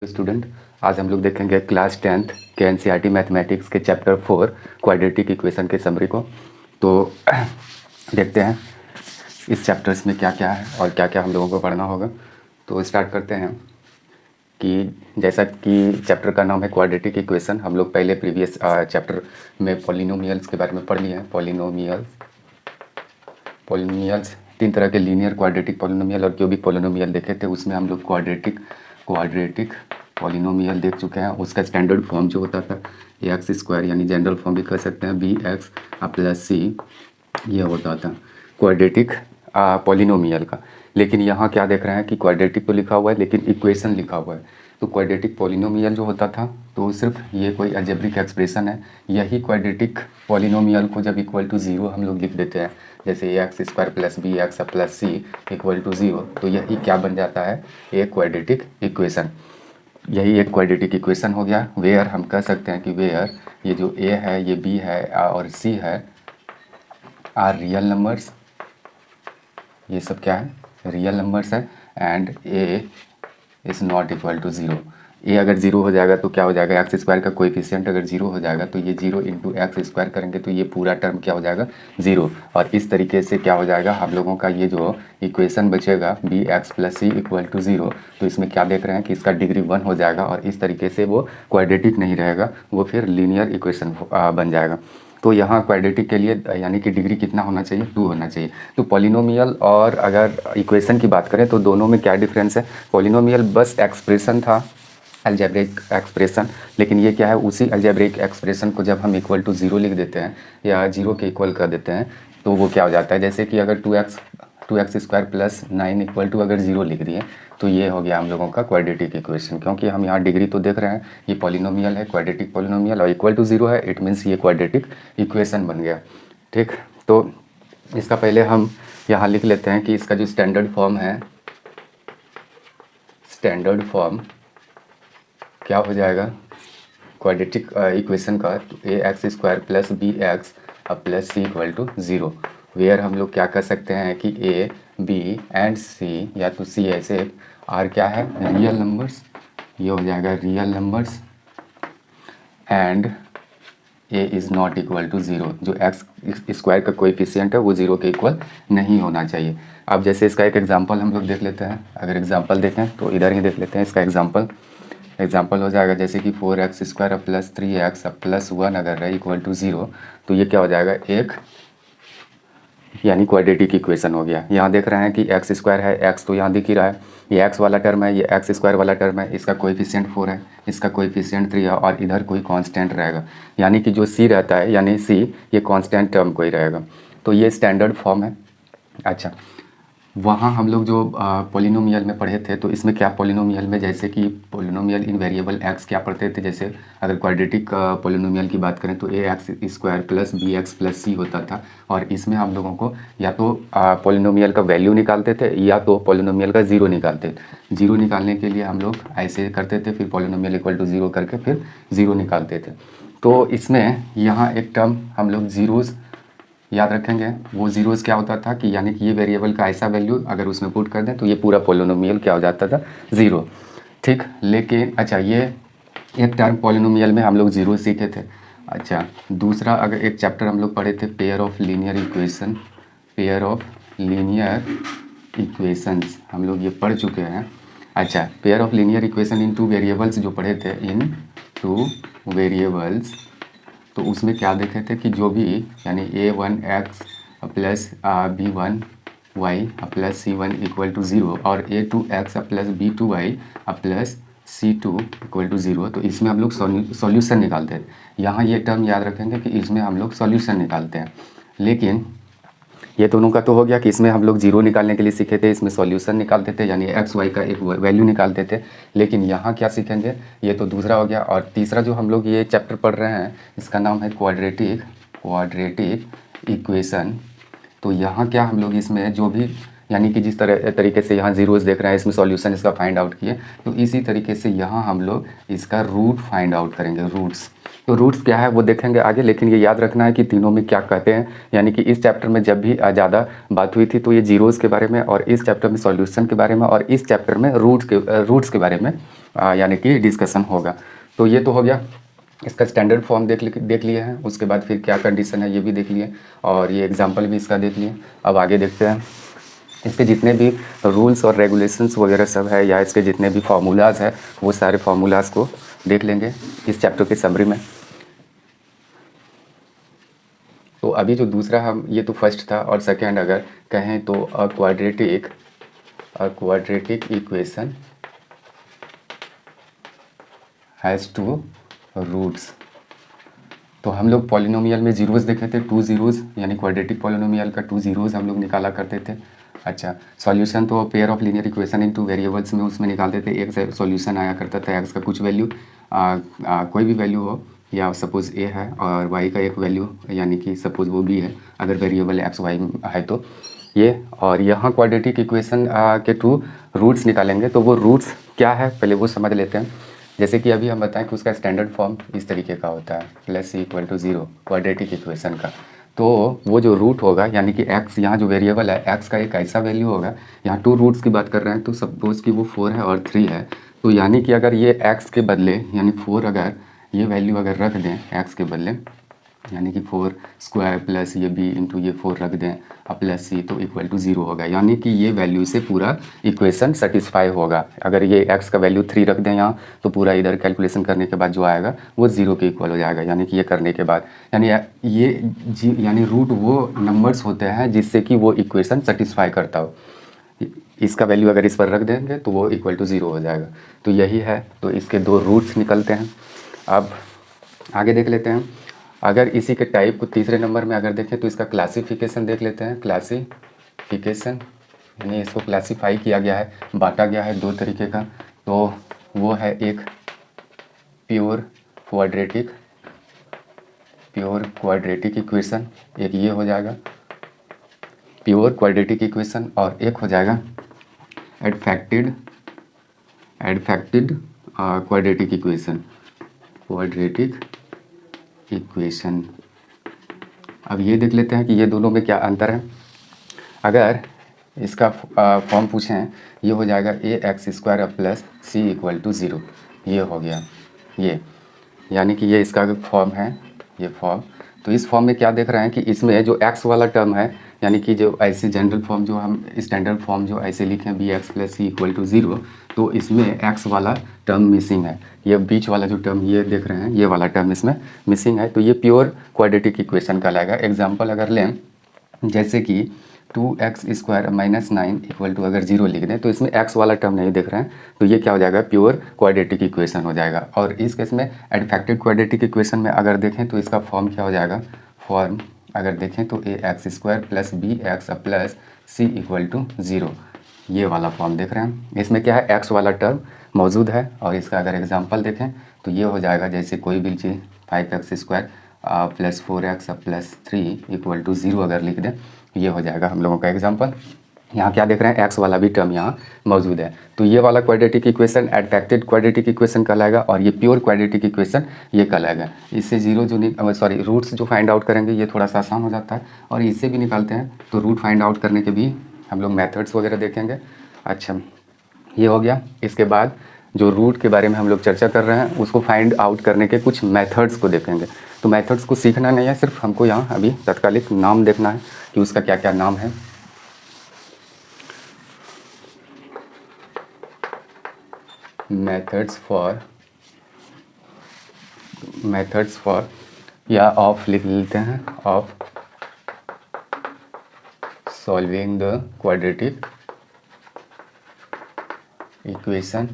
Student, आज हम लोग देखेंगे क्लास 10th के एनसीईआरटी मैथमेटिक्स के चैप्टर 4 क्वाड्रेटिक इक्वेशन के समरी को। तो देखते हैं इस चैप्टर्स में क्या क्या है और क्या क्या हम लोगों को पढ़ना होगा। तो स्टार्ट करते हैं कि जैसा कि चैप्टर का नाम है क्वाड्रेटिक इक्वेशन। हम लोग पहले प्रीवियस चैप्टर में पॉलिनोमियल्स के बारे में पढ़ लिए हैं। पॉलिनोमियल्स तीन तरह के, लीनियर, क्वाड्रेटिक पॉलिनोमियल, और जो भी पॉलिनोमियल देखे थे उसमें हम लोग क्वाड्रेटिक पॉलिनोमियल देख चुके हैं। उसका स्टैंडर्ड फॉर्म जो होता था एक्स स्क्वायर, यानी जनरल फॉर्म भी कह सकते हैं, बी एक्स प्लस सी, ये होता था क्वाड्रेटिक पॉलिनोमियल का। लेकिन यहाँ क्या देख रहे हैं कि क्वाड्रेटिक तो लिखा हुआ है लेकिन इक्वेशन लिखा हुआ है। तो क्वाड्रेटिक पॉलिनोमियल जो होता था तो सिर्फ ये कोई अलजेब्रिक एक्सप्रेशन है। यही क्वाड्रेटिक पॉलिनोमियल को जब इक्वल टू ज़ीरो हम लोग लिख देते हैं, जैसे x square plus B x plus C equal to zero, तो यही क्या बन जाता है, एक क्वाड्रेटिक इक्वेशन। यही एक क्वाड्रेटिक इक्वेशन हो गया। वेयर हम कह सकते हैं कि वेयर ये जो ए है, ये बी है और सी है, आर रियल नंबर्स। ये सब क्या है, रियल नंबर्स है। And A is not equal to zero. A अगर ज़ीरो हो जाएगा तो क्या हो जाएगा, एक्स स्क्वायर का कोएफिशिएंट अगर ज़ीरो हो जाएगा तो ये ज़ीरो इंटू एक्स स्क्वायर करेंगे तो ये पूरा टर्म क्या हो जाएगा, ज़ीरो। और इस तरीके से क्या हो जाएगा, हम लोगों का ये जो इक्वेशन बचेगा b x plus C equal to zero, तो इसमें क्या देख रहे हैं कि इसका डिग्री 1 हो जाएगा और इस तरीके से वो क्वाड्रेटिक नहीं रहेगा, वो फिर लीनियर इक्वेशन बन जाएगा। तो यहाँ क्वाड्रेटिक के लिए यानी कि डिग्री कितना होना चाहिए, 2 होना चाहिए। तो पॉलिनोमियल और अगर इक्वेशन की बात करें तो दोनों में क्या डिफरेंस है। पॉलिनोमियल बस एक्सप्रेशन था, अलजेब्रिक एक्सप्रेशन, लेकिन ये क्या है, उसी अलजेब्रिक एक्सप्रेशन को जब हम इक्वल टू ज़ीरो लिख देते हैं या जीरो के इक्वल कर देते हैं तो वो क्या हो जाता है, जैसे कि अगर 2x square plus 9 equal to अगर ज़ीरो लिख दिए तो ये हो गया हम लोगों का क्वाड्रेटिक इक्वेशन। क्योंकि हम यहाँ डिग्री तो देख रहे हैं, ये पॉलिनोमियल है, क्वाड्रेटिक पॉलिनोमियल, और इक्वल टू ज़ीरो है, इट मीन्स ये क्वाड्रेटिक इक्वेशन बन गया। ठीक, तो इसका पहले हम यहाँ लिख लेते हैं कि इसका जो स्टैंडर्ड फॉर्म है, स्टैंडर्ड फॉर्म क्या हो जाएगा क्वाड्रेटिक इक्वेशन का, A X square plus B x plus C equal to zero. Where हम लोग क्या कर सकते हैं कि ए बी एंड सी, या तो सी ऐसे आर क्या है, रियल नंबर्स, ये हो जाएगा real numbers, and A is not equal to zero. जो एक्स स्क्वायर का कोएफिशिएंट है वो ज़ीरो के इक्वल नहीं होना चाहिए। अब जैसे इसका एक एग्जांपल हम लोग देख लेते हैं। अगर एग्जांपल देखें तो इधर ही देख लेते हैं इसका एग्जांपल हो जाएगा जैसे कि 4x square plus 3x plus 1 अगर रहे इक्वल टू ज़ीरो, तो ये क्या हो जाएगा, एक यानी क्वाड्रेटिक इक्वेशन हो गया। यहाँ देख रहे हैं कि एक्स स्क्वायर है, एक्स तो यहाँ दिख ही रहा है, ये एक्स वाला टर्म है, ये एक्स स्क्वायर वाला टर्म है, इसका कोएफिशिएंट 4 है, इसका कोएफिशिएंट 3 है, और इधर कोई कांस्टेंट रहेगा, यानी कि जो सी रहता है यानी सी ये कांस्टेंट टर्म कोई रहेगा। तो ये स्टैंडर्ड फॉर्म है। अच्छा, वहाँ हम लोग जो पॉलिनोमियल में पढ़े थे तो इसमें क्या, पॉलिनोमियल में जैसे कि पॉलिनोमियल इन वेरिएबल एक्स क्या पढ़ते थे, जैसे अगर क्वाड्रेटिक पॉलिनोमियल की बात करें तो A X square plus B x plus C होता था, और इसमें हम लोगों को या तो पॉलिनोमियल का वैल्यू निकालते थे या तो पॉलिनोमियल का ज़ीरो निकालते थे। ज़ीरो निकालने के लिए हम लोग ऐसे करते थे, फिर पॉलिनोमियल इक्वल टू ज़ीरो करके फिर ज़ीरो निकालते थे। तो इसमें यहाँ एक टर्म हम लोग ज़ीरोज़ याद रखेंगे। वो ज़ीरोज़ क्या होता था कि यानी कि ये वेरिएबल का ऐसा वैल्यू अगर उसमें पुट कर दें तो ये पूरा पॉलिनोमियल क्या हो जाता था, ज़ीरो। ठीक, लेकिन अच्छा ये एक टर्म पॉलिनोमियल में हम लोग ज़ीरो सीखे थे। अच्छा, दूसरा अगर एक चैप्टर हम लोग पढ़े थे pair of linear equation, pair of linear equations हम लोग ये पढ़ चुके हैं। अच्छा, pair of linear equation in two variables जो पढ़े थे, इन टू वेरिएबल्स, तो उसमें क्या देखे थे कि जो भी यानी a1x plus b1y plus c1 equal to zero और a2x plus b2y plus c2 equal to zero, तो इसमें हम लोग सॉल्यूशन निकालते हैं। यहाँ ये टर्म याद रखेंगे कि इसमें हम लोग सॉल्यूशन निकालते हैं। लेकिन ये दोनों का तो हो गया कि इसमें हम लोग जीरो निकालने के लिए सीखे थे, इसमें सॉल्यूशन निकालते थे यानी एक्स वाई का एक वैल्यू निकालते थे। लेकिन यहाँ क्या सीखेंगे, ये तो दूसरा हो गया। और तीसरा जो हम लोग ये चैप्टर पढ़ रहे हैं इसका नाम है क्वाड्रेटिक इक्वेशन। तो यहाँ क्या हम लोग इसमें जो भी यानी कि जिस तरीके से यहाँ जीरोज़ देख रहे हैं इसमें सॉल्यूशन इसका फाइंड आउट किए, तो इसी तरीके से यहाँ हम लोग इसका रूट फाइंड आउट करेंगे, रूट्स। तो रूट्स क्या है वो देखेंगे आगे, लेकिन ये याद रखना है कि तीनों में क्या कहते हैं। यानी कि इस चैप्टर में जब भी ज़्यादा बात हुई थी तो ये जीरोज़ के बारे में, और इस चैप्टर में सॉल्यूशन के बारे में, और इस चैप्टर में रूट्स के बारे में यानी कि डिस्कशन होगा। तो ये तो हो गया, इसका स्टैंडर्ड फॉर्म देख लिए हैं। उसके बाद फिर क्या कंडीशन है ये भी देख लिए, और ये एग्जांपल भी इसका देख लिए। अब आगे देखते हैं इसके जितने भी रूल्स और रेगुलेशंस वगैरह सब है, या इसके जितने भी फार्मूलाज़ है, वो सारे फार्मूलाज़ को देख लेंगे इस चैप्टर के समरी में। तो अभी जो दूसरा हम, ये तो फर्स्ट था, और सेकेंड अगर कहें तो a quadratic equation has two roots. तो हम लोग पॉलिनोमियल में जीरोज़ देखे थे, 2 ज़ीरोज़, यानी क्वाड्रेटिक पॉलिनोमियल का 2 ज़ीरोज़ हम लोग निकाला करते थे। अच्छा, सॉल्यूशन तो pair of linear equation in 2 variables में उसमें निकालते थे। एक सॉल्यूशन आया करता था एक्स का कुछ वैल्यू, कोई भी वैल्यू हो, या सपोज़ ए है और वाई का एक वैल्यू, यानी कि सपोज़ वो बी है, अगर वेरिएबल एक्स वाई है तो ये। और यहाँ क्वाड्रेटिक इक्वेशन के 2 रूट्स निकालेंगे। तो वो रूट्स क्या है पहले वो समझ लेते हैं। जैसे कि अभी हम बताएं कि उसका स्टैंडर्ड फॉर्म इस तरीके का होता है, plus C equal to 0 quadratic equation का। तो वो जो रूट होगा, यानी कि एक्स, यहाँ जो वेरिएबल है एक्स का एक ऐसा वैल्यू होगा, यहाँ 2 रूट्स की बात कर रहे हैं, तो सपोज़ कि वो 4 है और 3 है। तो यानी कि अगर ये एक्स के बदले, यानी 4, अगर ये वैल्यू अगर रख दें एक्स के बदले, यानी कि 4 स्क्वायर प्लस ये बी इंटू ये 4 रख दें और प्लस सी, तो इक्वल टू 0 होगा। यानी कि ये वैल्यू से पूरा इक्वेशन सेटिस्फाई होगा। अगर ये एक्स का वैल्यू 3 रख दें यहाँ, तो पूरा इधर कैलकुलेशन करने के बाद जो आएगा वो 0 के इक्वल हो जाएगा। यानी कि ये करने के बाद, यानी यानी रूट वो नंबर्स होते हैं जिससे कि वो इक्वेशन सेटिस्फाई करता हो। इसका वैल्यू अगर इस पर रख देंगे तो वो इक्वल टू 0 हो जाएगा। तो यही है, तो इसके 2 रूट्स निकलते हैं। अब आगे देख लेते हैं। अगर इसी के टाइप को तीसरे नंबर में अगर देखें तो इसका क्लासिफिकेशन देख लेते हैं। क्लासिफिकेशन यानी इसको क्लासिफाई किया गया है, बांटा गया है 2 तरीके का। तो वो है एक प्योर क्वाड्रेटिक इक्वेशन, एक ये हो जाएगा प्योर क्वाड्रेटिक इक्वेशन, और एक हो जाएगा एडफेक्टेड क्वाड्रेटिक इक्वेशन। अब ये देख लेते हैं कि ये दोनों में क्या अंतर है। अगर इसका फॉर्म पूछें, ये हो जाएगा A X square plus C equal to 0। ये हो गया ये, यानी कि ये इसका फॉर्म है, ये फॉर्म। तो इस फॉर्म में क्या देख रहे हैं कि इसमें जो एक्स वाला टर्म है, यानी कि जो ऐसे जनरल फॉर्म जो हम स्टैंडर्ड फॉर्म जो ऐसे लिखें b x plus C equal to 0, तो इसमें एक्स वाला टर्म मिसिंग है। ये बीच वाला जो टर्म ये देख रहे हैं, ये वाला टर्म इसमें मिसिंग है। तो ये प्योर क्वाड्रेटिक इक्वेशन कहलाएगा। एग्जाम्पल अगर लें, जैसे कि 2x square minus 9 equal to अगर 0 लिख दें, तो इसमें x वाला टर्म नहीं दिख रहा है, तो ये क्या हो जाएगा, प्योर क्वाड्रेटिक इक्वेशन हो जाएगा। और इस केस में एडफेक्टेड क्वाड्रेटिक इक्वेशन में अगर देखें तो इसका फॉर्म क्या हो जाएगा, फॉर्म अगर देखें तो A X square plus B x plus C equal to 0, ये वाला फॉर्म देख रहे हैं। इसमें क्या है, x वाला टर्म मौजूद है। और इसका अगर एग्जाम्पल देखें तो ये हो जाएगा, जैसे कोई भी चीज़ 5x square plus 4x plus 3 equal to 0 अगर लिख दें, ये हो जाएगा हम लोगों का एग्जाम्पल। यहाँ क्या देख रहे हैं, एक्स वाला भी टर्म यहाँ मौजूद है। तो ये वाला क्वाड्रेटिक इक्वेशन एडफेक्टेड क्वाड्रेटिक इक्वेशन कहलाएगा, और ये प्योर क्वाड्रेटिक इक्वेशन ये कहलाएगा। इससे जीरो जो रूट्स जो फाइंड आउट करेंगे ये थोड़ा सा आसान हो जाता है, और इससे भी निकालते हैं। तो रूट फाइंड आउट करने के भी हम लोग मेथड्स वगैरह देखेंगे। अच्छा, ये हो गया। इसके बाद जो रूट के बारे में हम लोग चर्चा कर रहे हैं, उसको फाइंड आउट करने के कुछ मेथड्स को देखेंगे। तो मेथड्स को सीखना नहीं है, सिर्फ हमको यहाँ अभी तत्कालिक नाम देखना है कि उसका क्या क्या नाम है। मेथड्स फॉर या ऑफ लिख लेते हैं, of solving the quadratic equation,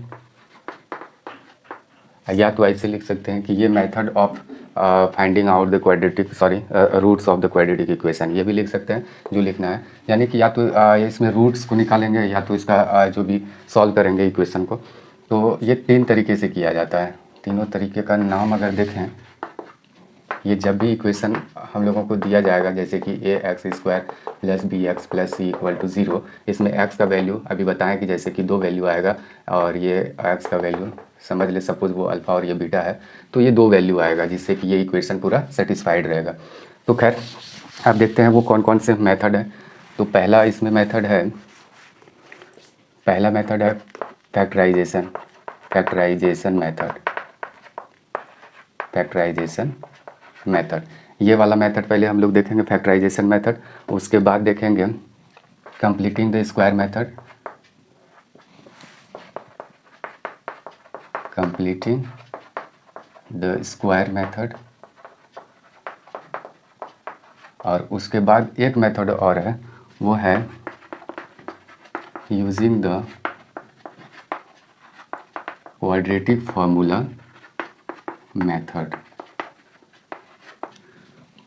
या तो ऐसे लिख सकते हैं कि ये method of finding out the quadratic roots of the quadratic equation, ये भी लिख सकते हैं जो लिखना है। यानी कि या तो इसमें रूट्स को निकालेंगे, या तो इसका जो भी सॉल्व करेंगे इक्वेशन को। तो ये 3 तरीके से किया जाता है। तीनों तरीके का नाम अगर देखें, ये जब भी इक्वेशन हम लोगों को दिया जाएगा, जैसे कि A X square plus B x plus C equal to 0, इसमें एक्स का वैल्यू अभी बताएं कि जैसे कि 2 वैल्यू आएगा, और ये एक्स का वैल्यू समझ ले, सपोज वो अल्फ़ा और ये बीटा है, तो ये 2 वैल्यू आएगा, जिससे कि ये इक्वेशन पूरा सेटिस्फाइड रहेगा। तो खैर आप देखते हैं वो कौन कौन से मेथड है। तो पहला इसमें मेथड है, फैक्टराइजेशन। फैक्टराइजेशन मेथड ये वाला मेथड पहले हम लोग देखेंगे, फैक्टराइजेशन मेथड। उसके बाद देखेंगे completing the square method, completing the square method. और उसके बाद एक मेथड और है, वो है using the quadratic formula method.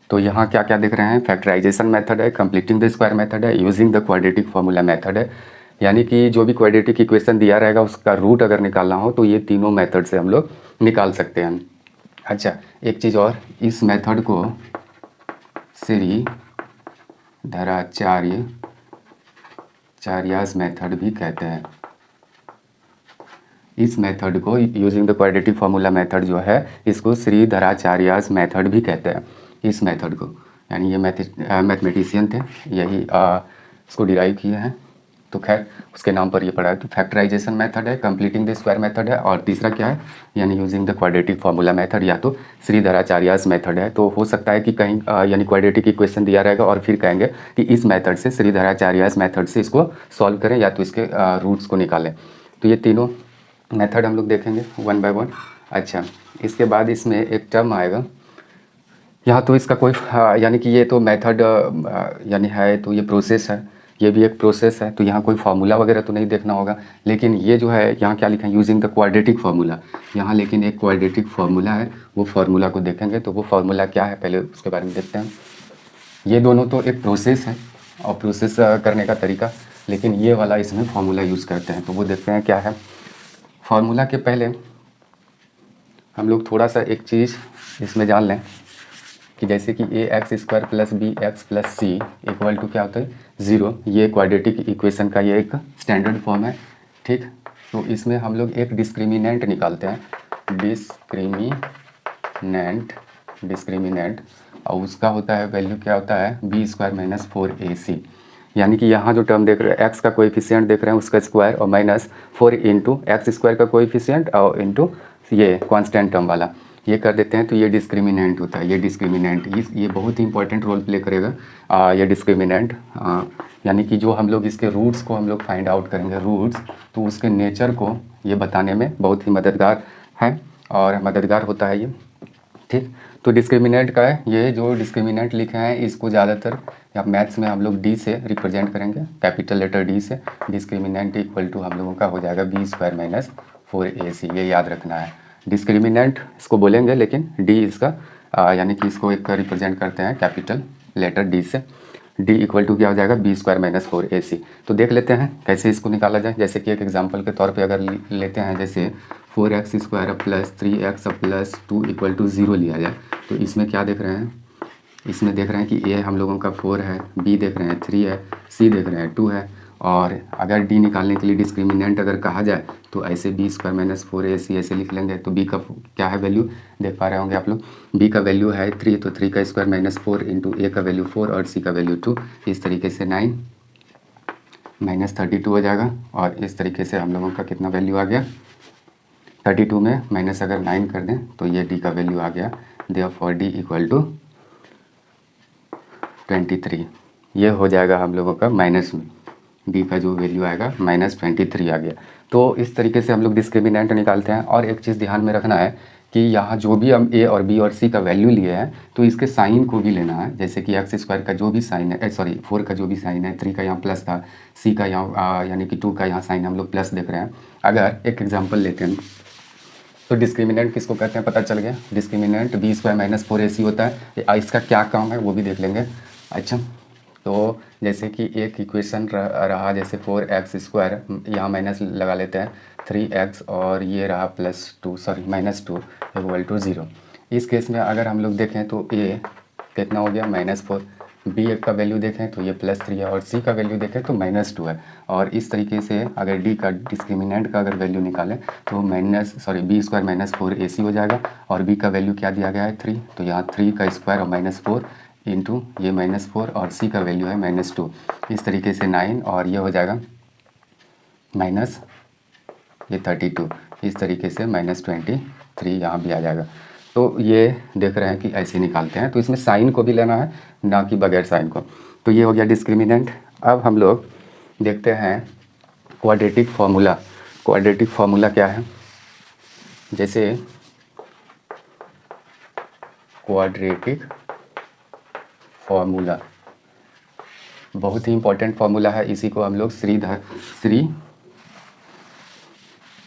तो यहाँ क्या क्या दिख रहे हैं, फैक्टराइजेशन मेथड है, कंप्लीटिंग द स्क्वायर मेथड है, using the quadratic formula method है। यानी कि जो भी क्वाड्रेटिक इक्वेशन दिया रहेगा उसका रूट अगर निकालना हो तो ये तीनों मेथड से हम लोग निकाल सकते हैं। अच्छा, एक चीज़ और, इस मेथड को श्रीधराचार्यस मेथड भी कहते हैं। इस मेथड को using the quadratic formula method जो है, इसको श्रीधराचार्यस मेथड भी कहते हैं इस मेथड को। यानी ये मैथमेटिशियन थे, यही इसको डिराइव किए हैं। तो खैर उसके नाम पर ये पड़ा है। तो फैक्टराइजेशन मेथड है, कंप्लीटिंग द स्क्वायर मेथड है, और तीसरा क्या है, यानी using the quadratic formula method, या तो श्रीधराचार्यस मेथड है। तो हो सकता है कि कहीं यानी क्वाड्रेटिक इक्वेशन दिया रहेगा और फिर कहेंगे कि इस मेथड से, श्रीधराचार्यस मेथड से इसको सॉल्व करें या तो इसके रूट्स को निकालें। तो ये तीनों मेथड हम लोग देखेंगे वन बाय वन। अच्छा, इसके बाद इसमें एक टर्म आएगा यहाँ, तो इसका कोई यानी कि ये तो मेथड यानी है, तो ये प्रोसेस है, ये भी एक प्रोसेस है। तो यहाँ कोई फार्मूला वगैरह तो नहीं देखना होगा, लेकिन ये जो है यहाँ क्या लिखा है, यूजिंग द क्वाड्रेटिक फार्मूला। यहाँ लेकिन एक क्वाड्रेटिक फार्मूला है, वो फार्मूला को देखेंगे। तो वो फार्मूला क्या है पहले उसके बारे में देखते हैं। ये दोनों तो एक प्रोसेस है और प्रोसेस करने का तरीका, लेकिन ये वाला इसमें फार्मूला यूज़ करते हैं। तो वो देखते हैं क्या है। फार्मूला के पहले हम लोग थोड़ा सा एक चीज़ इसमें जान लें कि जैसे कि A X square plus B x plus C equal to क्या होता है, 0। ये क्वाड्रेटिक इक्वेशन का ये एक स्टैंडर्ड फॉर्म है, ठीक। तो इसमें हम लोग एक डिस्क्रिमिनेंट निकालते हैं, डिस्क्रिमिनेंट, और उसका होता है वैल्यू क्या होता है, बी स्क्वायर माइनस 4ac। यानी कि यहाँ जो टर्म देख रहे हैं, एक्स का कोएफिशिएंट देख रहे हैं, उसका स्क्वायर, और माइनस 4 इंटू एक्स स्क्वायर का कोएफिशिएंट और इंटू ये कांस्टेंट टर्म वाला, ये कर देते हैं। तो ये डिस्क्रिमिनेंट होता है। ये डिस्क्रिमिनेंट ये बहुत ही इंपॉर्टेंट रोल प्ले करेगा ये डिस्क्रिमिनेंट। यानी कि जो हम लोग इसके रूट्स को हम लोग फाइंड आउट करेंगे, रूट्स, तो उसके नेचर को ये बताने में बहुत ही मददगार है और मददगार होता है ये, ठीक। तो डिस्क्रिमिनेंट का है, ये जो डिस्क्रिमिनेंट लिखे हैं इसको ज़्यादातर या मैथ्स में हम लोग डी से रिप्रेजेंट करेंगे, कैपिटल लेटर डी से। डिस्क्रिमिनेंट इक्वल टू हम लोगों का हो जाएगा बी स्क्वायर माइनस 4ac, ये याद रखना है। डिस्क्रिमिनेंट इसको बोलेंगे, लेकिन डी इसका यानी कि इसको एक रिप्रेजेंट करते हैं कैपिटल लेटर डी से। डी इक्वल टू क्या हो जाएगा, बी स्क्वायर माइनस 4ac। तो देख लेते हैं कैसे इसको निकाला जाए। जैसे कि एक एग्जांपल के तौर पे अगर लेते हैं, जैसे 4x square plus 3x plus 2 equal to 0 लिया जाए, तो इसमें क्या देख रहे हैं, इसमें देख रहे हैं कि ए हम लोगों का 4 है, बी देख रहे हैं 3 है, सी देख रहे हैं 2 है। और अगर डी निकालने के लिए डिस्क्रिमिनेंट अगर कहा जाए तो ऐसे बी स्क्वायर माइनस 4ac ऐसे लिख लेंगे। तो बी का क्या है वैल्यू, देख पा रहे होंगे आप लोग, बी का वैल्यू है 3, तो 3 का स्क्वायर माइनस 4 इंटू ए का वैल्यू 4 और सी का वैल्यू 2, इस तरीके से 9 माइनस 32 हो जाएगा। और इस तरीके से हम लोगों का कितना वैल्यू आ गया, 32 में माइनस अगर 9 कर दें तो ये डी का वैल्यू आ गया। देयरफॉर डी इक्वल टू 23, ये हो जाएगा हम लोगों का माइनस में, डी का जो वैल्यू आएगा -23 आ गया। तो इस तरीके से हम लोग डिस्क्रिमिनेंट निकालते हैं। और एक चीज़ ध्यान में रखना है कि यहाँ जो भी हम ए और बी और सी का वैल्यू लिए हैं, तो इसके साइन को भी लेना है। जैसे कि एक्स स्क्वायर का जो भी साइन है, 4 का जो भी साइन है, 3 का यहाँ प्लस था, सी का यहाँ यानी कि 2 का यहाँ साइन हम लोग प्लस देख रहे हैं। अगर एक एग्जाम्पल लेते हैं, तो डिस्क्रिमिनेंट किसको कहते हैं पता चल गया, discriminant B square minus 4ac होता है। इसका क्या काम है वो भी देख लेंगे। अच्छा, तो जैसे कि एक इक्वेशन रहा जैसे 4x स्क्वायर, यहाँ माइनस लगा लेते हैं, 3x, और ये रहा -2 इक्वल टू 0। इस केस में अगर हम लोग देखें तो ए कितना हो गया, -4, बी का वैल्यू देखें तो ये +3 है, और सी का वैल्यू देखें तो -2 है। और इस तरीके से अगर डी का डिस्क्रिमिनेंट का अगर वैल्यू निकालें तो बी स्क्वायर माइनस 4ac हो जाएगा। और बी का वैल्यू क्या दिया गया है, 3, तो यहाँ 3 का स्क्वायर और -4 इंटू ये -4, और सी का वैल्यू है -2, इस तरीके से 9, और ये हो जाएगा माइनस ये 32। इस तरीके से -23 यहाँ भी आ जाएगा। तो ये देख रहे हैं कि ऐसे निकालते हैं, तो इसमें साइन को भी लेना है, ना कि बगैर साइन को। तो ये हो गया डिस्क्रिमिनेंट। अब हम लोग देखते हैं क्वाड्रेटिक फार्मूला। क्वाड्रेटिक फार्मूला क्या है? जैसे क्वाड्रेटिक फार्मूला बहुत ही इंपॉर्टेंट फार्मूला है। इसी को हम लोग श्री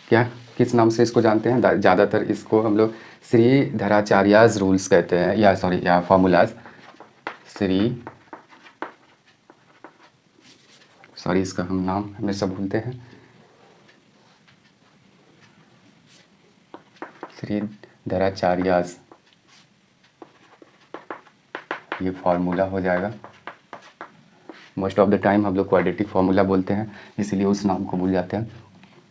क्या किस नाम से इसको जानते हैं? ज़्यादातर इसको हम लोग श्रीधराचार्याज रूल्स कहते हैं, या फार्मूलाज। इसका हम नाम हमेशा भूलते हैं। श्रीधराचार्याज, ये फार्मूला हो जाएगा। मोस्ट ऑफ द टाइम हम लोग क्वाड्रेटिक फार्मूला बोलते हैं, इसीलिए उस नाम को भूल जाते हैं।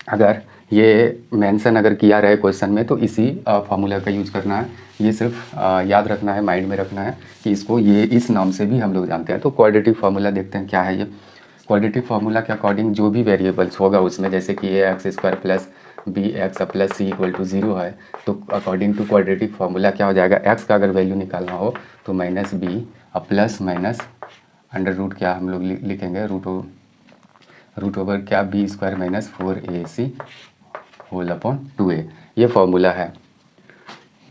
अगर ये मेंशन अगर किया रहे क्वेश्चन में तो इसी फार्मूला का यूज करना है। ये सिर्फ याद रखना है, माइंड में रखना है कि इसको ये इस नाम से भी हम लोग जानते हैं। तो क्वाड्रेटिक फार्मूला देखते हैं क्या है ये। क्वाड्रेटिक फार्मूला के अकॉर्डिंग जो भी वेरिएबल्स होगा उसमें, जैसे कि a² plus bx plus c equal to 0 है, तो अकॉर्डिंग टू क्वाड्रेटिक फार्मूला क्या हो जाएगा? x का अगर वैल्यू निकालना हो तो -b plus minus under root क्या हम लोग लिखेंगे, रूट ओवर क्या b² minus 4ac whole upon 2a। ये फार्मूला है,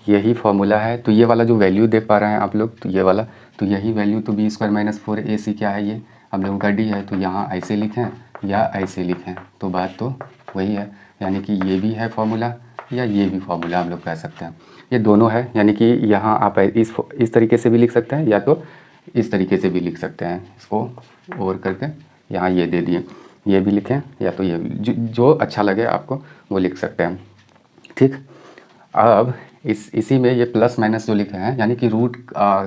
यही फार्मूला है। तो ये वाला जो वैल्यू देख पा रहे हैं आप लोग, तो ये वाला, तो यही वैल्यू तो b² माइनस 4ac क्या है? ये हम लोगों का d है। तो यहाँ ऐसे लिखें या ऐसे लिखें तो बात तो वही है, यानी कि ये भी है फार्मूला या ये भी फार्मूला हम लोग कह सकते हैं। ये दोनों है, यानी कि यहाँ आप इस तरीके से भी लिख सकते हैं या तो इस तरीके से भी लिख सकते हैं। इसको ओवर करके यहाँ ये दे दिए, ये भी लिखें या तो ये जो अच्छा लगे आपको वो लिख सकते हैं। ठीक, अब इसी में ये प्लस माइनस जो लिखे हैं, यानी कि रूट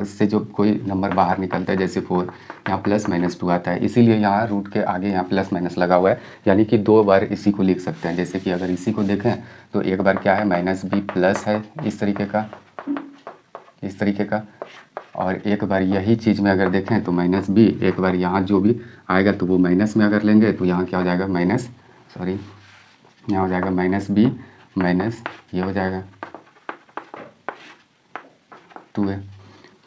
से जो कोई नंबर बाहर निकलता है, जैसे 4, यहाँ +-2 आता है, इसीलिए यहाँ रूट के आगे यहाँ प्लस माइनस लगा हुआ है, यानी कि 2 बार इसी को लिख सकते हैं। जैसे कि अगर इसी को देखें तो एक बार क्या है, -b प्लस है इस तरीके का, और एक बार यही चीज़ में अगर देखें तो -b, एक बार यहाँ जो भी आएगा तो वो माइनस में अगर लेंगे तो यहाँ क्या हो जाएगा, यहाँ हो जाएगा -b माइनस ये हो जाएगा 2a।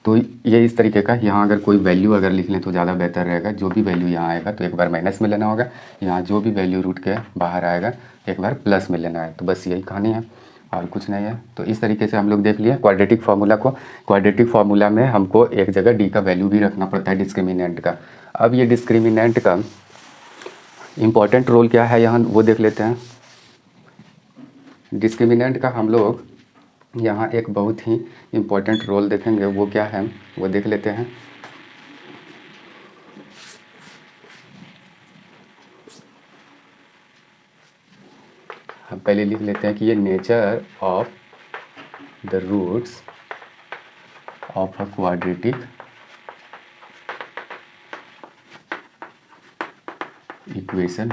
तो ये इस तरीके का, यहाँ अगर कोई वैल्यू अगर लिख लें तो ज़्यादा बेहतर रहेगा। जो भी वैल्यू यहाँ आएगा तो एक बार माइनस में लेना होगा, यहाँ जो भी वैल्यू रूट के बाहर आएगा एक बार प्लस में लेना है। तो बस यही कहानी है और कुछ नहीं है। तो इस तरीके से हम लोग देख लिए क्वाड्रेटिक फार्मूला को। क्वाड्रेटिक फार्मूला में हमको एक जगह डी का वैल्यू भी रखना पड़ता है, डिस्क्रिमिनेंट का। अब ये डिस्क्रिमिनेंट का इम्पॉर्टेंट रोल क्या है यहाँ वो देख लेते हैं। डिस्क्रिमिनेंट का हम लोग यहाँ एक बहुत ही इम्पोर्टेंट रोल देखेंगे, वो क्या है वो देख लेते हैं। हम पहले लिख लेते हैं कि ये nature of the roots of a quadratic equation,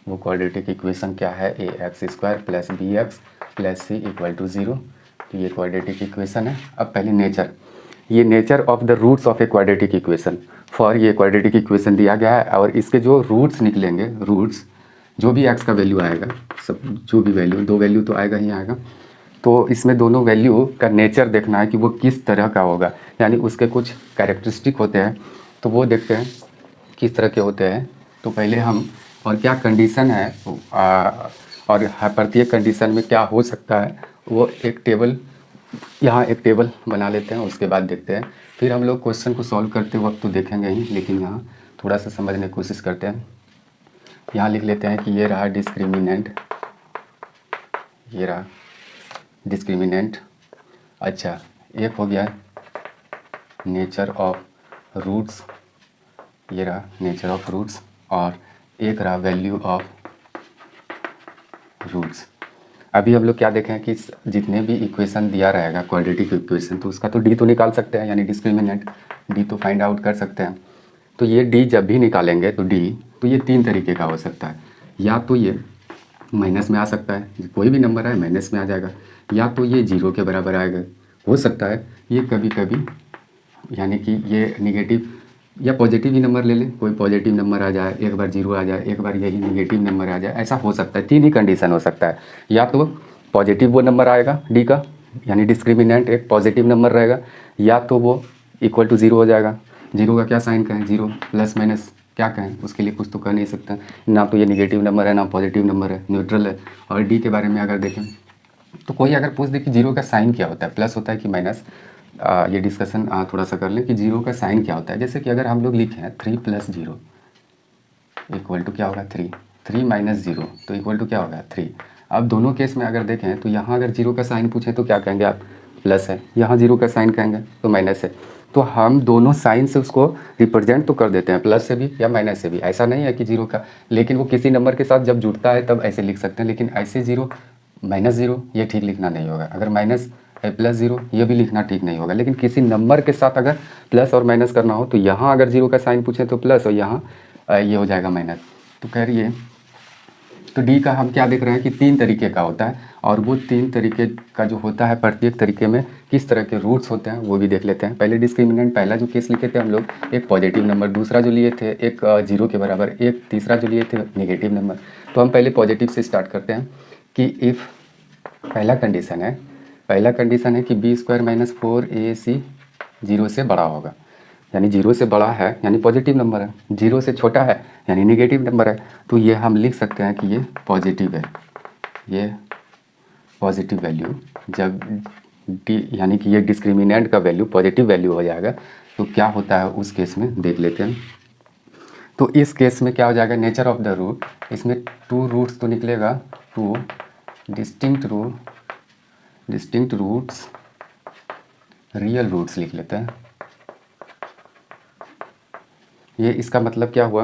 वो क्वाड्रेटिक इक्वेशन क्या है, ax² plus bx plus c equal to 0। तो ये क्वाड्रेटिक इक्वेशन है। अब पहले नेचर, ये nature of the roots of a quadratic equation, for ये क्वाड्रेटिक इक्वेशन दिया गया है और इसके जो रूट्स निकलेंगे, रूट्स जो भी x का वैल्यू आएगा, सब जो भी वैल्यू, 2 वैल्यू तो आएगा ही आएगा, तो इसमें दोनों वैल्यू का नेचर देखना है कि वो किस तरह का होगा, यानी उसके कुछ कैरेक्टरिस्टिक होते हैं। तो वो देखते हैं किस तरह के होते हैं। तो पहले हम, और क्या कंडीशन है और प्रत्येक कंडीशन में क्या हो सकता है, वो एक टेबल, यहाँ एक टेबल बना लेते हैं, उसके बाद देखते हैं। फिर हम लोग क्वेश्चन को सॉल्व करते वक्त तो देखेंगे ही, लेकिन यहाँ थोड़ा सा समझने की कोशिश करते हैं। यहाँ लिख लेते हैं कि ये रहा डिस्क्रिमिनेंट, ये रहा डिस्क्रिमिनेंट। अच्छा, एक हो गया नेचर ऑफ रूट्स, ये रहा नेचर ऑफ रूट्स, और एक रहा वैल्यू ऑफ रूट्स। अभी हम लोग क्या देखें कि जितने भी इक्वेशन दिया रहेगा क्वाड्रेटिक इक्वेशन, तो उसका तो डी तो निकाल सकते हैं, यानी डिस्क्रिमिनेंट डी तो फाइंड आउट कर सकते हैं। तो ये डी जब भी निकालेंगे तो डी, तो ये 3 तरीके का हो सकता है। या तो ये माइनस में आ सकता है, कोई भी नंबर आए माइनस में आ जाएगा, या तो ये 0 के बराबर आएगा, हो सकता है ये कभी कभी, यानी कि ये निगेटिव या पॉजिटिव ही नंबर ले लें, कोई पॉजिटिव नंबर आ जाए, एक बार जीरो आ जाए, एक बार यही निगेटिव नंबर आ जाए, ऐसा हो सकता है। तीन ही कंडीशन हो सकता है, या तो पॉजिटिव वो नंबर आएगा डी का, यानी डिस्क्रिमिनेंट एक पॉजिटिव नंबर रहेगा, या तो वो इक्वल टू ज़ीरो हो जाएगा। जीरो का क्या साइन कहें, जीरो प्लस माइनस क्या कहें, उसके लिए कुछ तो कह नहीं सकता, ना तो ये निगेटिव नंबर है ना पॉजिटिव नंबर है, न्यूट्रल है। और डी के बारे में अगर देखें तो कोई अगर पूछ दे कि जीरो का साइन क्या होता है, प्लस होता है कि माइनस, ये डिस्कशन थोड़ा सा कर लें कि जीरो का साइन क्या होता है। जैसे कि अगर हम लोग लिखें हैं 3 + 0 इक्वल टू क्या होगा 3, 3 - 0 तो इक्वल टू क्या होगा 3। अब दोनों केस में अगर देखें तो यहाँ अगर जीरो का साइन पूछें तो क्या कहेंगे आप, प्लस है, यहाँ जीरो का साइन कहेंगे तो माइनस है। तो हम दोनों साइन से उसको रिप्रेजेंट तो कर देते हैं, प्लस से भी या माइनस से भी। ऐसा नहीं है कि जीरो का, लेकिन वो किसी नंबर के साथ जब जुड़ता है तब ऐसे लिख सकते हैं, लेकिन ऐसे जीरो -0 ये ठीक लिखना नहीं होगा। अगर माइनस प्लस ज़ीरो ये भी लिखना ठीक नहीं होगा, लेकिन किसी नंबर के साथ अगर प्लस और माइनस करना हो तो यहाँ अगर जीरो का साइन पूछे तो प्लस और यहाँ ये हो जाएगा माइनस। तो कह रही है तो डी का हम क्या देख रहे हैं कि तीन तरीके का होता है, और वो तीन तरीके का जो होता है प्रत्येक तरीके में किस तरह के रूट्स होते हैं वो भी देख लेते हैं। पहले डिस्क्रिमिनेंट, पहला जो केस लिखे थे हम लोग एक पॉजिटिव नंबर, दूसरा जो लिए थे एक जीरो के बराबर, एक तीसरा जो लिए थे नेगेटिव नंबर। तो हम पहले पॉजिटिव से स्टार्ट करते हैं कि इफ़ पहला कंडीशन है कि b² - 4ac जीरो से बड़ा होगा, यानी जीरो से बड़ा है यानी पॉजिटिव नंबर है, जीरो से छोटा है यानी नेगेटिव नंबर है। तो ये हम लिख सकते हैं कि ये पॉजिटिव है, ये पॉजिटिव वैल्यू जब डी यानी कि ये डिस्क्रिमिनेंट का वैल्यू पॉजिटिव वैल्यू हो जाएगा तो क्या होता है उस केस में देख लेते हैं। तो इस केस में क्या हो जाएगा, नेचर ऑफ द रूट, इसमें टू रूट्स तो निकलेगा, two distinct roots, real roots लिख लेते हैं। ये इसका मतलब क्या हुआ,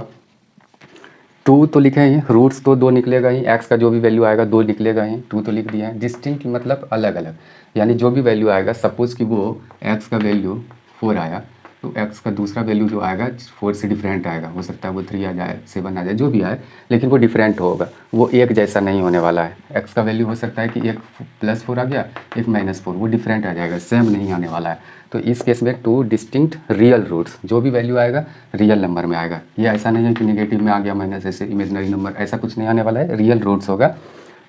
टू तो लिखे ही, रूट्स तो दो निकलेगा ही, एक्स का जो भी वैल्यू आएगा दो निकलेगा ही, टू तो लिख दिया है। डिस्टिंक्ट मतलब अलग अलग, यानी जो भी वैल्यू आएगा, सपोज़ कि वो एक्स का वैल्यू 4 आया तो एक्स का दूसरा वैल्यू जो आएगा 4 से डिफरेंट आएगा, हो सकता है वो 3 आ जाए, 7 आ जाए, जो भी आए, लेकिन वो डिफरेंट होगा, वो एक जैसा नहीं होने वाला है। एक्स का वैल्यू हो सकता है कि एक +4 आ गया, एक -4, वो डिफरेंट आ जाएगा, सेम नहीं आने वाला है। तो इस केस में टू डिस्टिंक्ट रियल रूट्स, जो भी वैल्यू आएगा रियल नंबर में आएगा। ये ऐसा नहीं है कि निगेटिव में आ गया माइनस, ऐसे इमेजनरी नंबर, ऐसा कुछ नहीं आने वाला है, रियल रूट्स होगा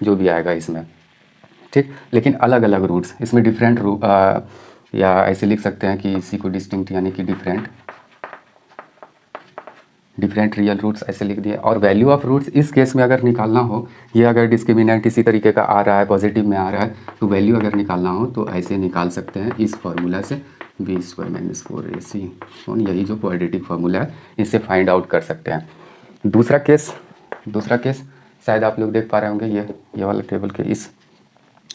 जो भी आएगा इसमें, ठीक। लेकिन अलग अलग रूट्स, इसमें डिफरेंट या ऐसे लिख सकते हैं कि इसी को डिस्टिंक्ट यानी कि डिफरेंट रियल रूट्स ऐसे लिख दिए। और वैल्यू ऑफ रूट्स इस केस में अगर निकालना हो, ये अगर डिस्क्रिमिनेंट इसी तरीके का आ रहा है, पॉजिटिव में आ रहा है, तो वैल्यू अगर निकालना हो तो ऐसे निकाल सकते हैं इस फार्मूला से, b² - 4ac, और यही जो क्वाड्रेटिक फार्मूला है इससे फाइंड आउट कर सकते हैं। दूसरा केस शायद आप लोग देख पा रहे होंगे, ये वाला टेबल के इस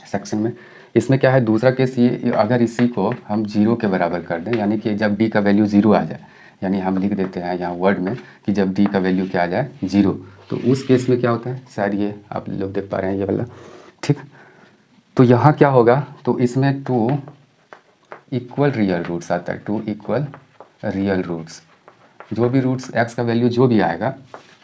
सेक्शन में। इसमें क्या है, दूसरा केस ये, अगर इसी को हम जीरो के बराबर कर दें, यानी कि जब डी का वैल्यू ज़ीरो आ जाए, यानी हम लिख देते हैं यहाँ वर्ड में कि जब डी का वैल्यू क्या आ जाए ज़ीरो, तो उस केस में क्या होता है, शायद ये आप लोग देख पा रहे हैं ये वाला, ठीक। तो यहाँ क्या होगा, तो इसमें टू इक्वल रियल रूट्स आता है, टू इक्वल रियल रूट्स, जो भी रूट्स एक्स का वैल्यू जो भी आएगा,